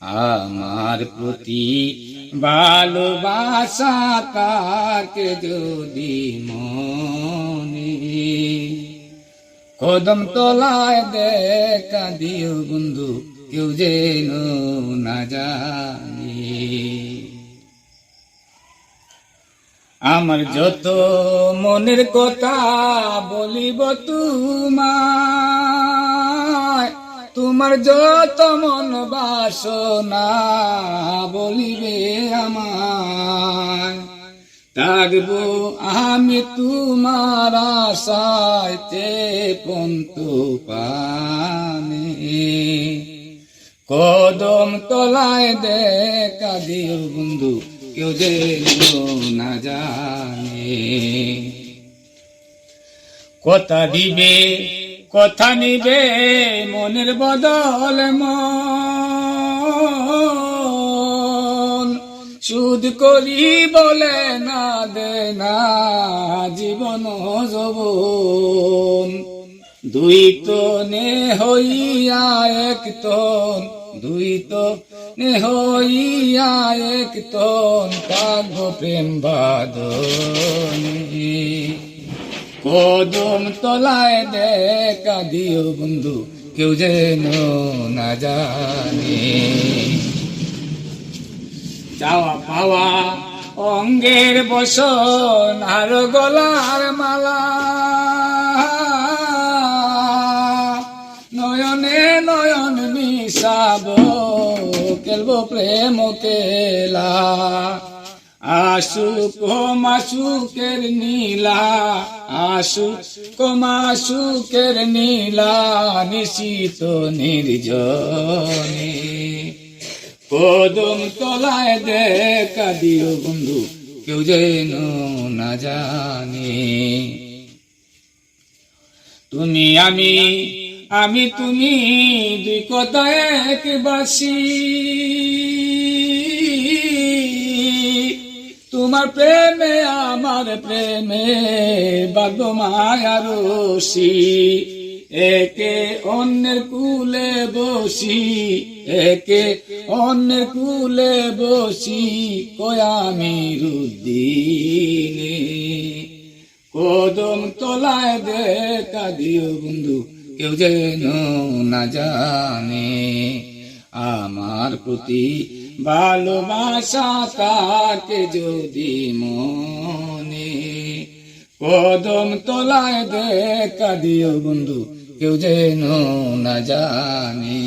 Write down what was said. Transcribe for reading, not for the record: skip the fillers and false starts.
আমার প্রতি ভালোবাসা থাকে যদি মনে, কদম তলায় দেখা দিও বন্ধু, কেউ যেন না জানে। আমার যত মনের কথা বলিব তোমায়, তোমার যত মন বাসনা বলিবে আমায়। থাকবো আমি তোমার আশায় পন্ত পানে, কদম তলায় দেখা দিও বন্ধু, কেউ যেন না জানে। কথা দিবে কথা নিবে মনের বদল মন, সুদ করি বলে না দে না জীবন যৌবন। দুই তো নে হইয়া এক তন, দুই তো নে হইয়া এক তন, থাকবো প্রেম বাঁধনে। কদম তলায় দেখা দিও বন্ধু, কেউ যেন না জানে। চাওয়া পাওয়া অঙ্গের বসন আর গলার মালা, নয়নে নয়ন মিশাব খেলবো প্রেম খেলা। আশুক মাসুকের নীলা, আশুক মাসুকের নীলা, নিশিত নির্জনে। কদম তলায় দেখা দিও বন্ধু, কেউ যেন না জানে। তুমি আমি আমি তুমি দুই কথা এক বাসি, তোমার প্রেমে আমার প্রেমে বাগো মায়ার রশি। একে অন্যের কুলে বসি, একে অন্যের কুলে বসি, কয়ামি রুদ্দিনে। কদম তলায় দেখা দিও বন্ধু, কেউ যেন না জানে। আমার প্রতি ভালোবাসা থাকে যদি মনে, কদম তলায় দেখা দিও বন্ধু, কেউ যেন না জানে।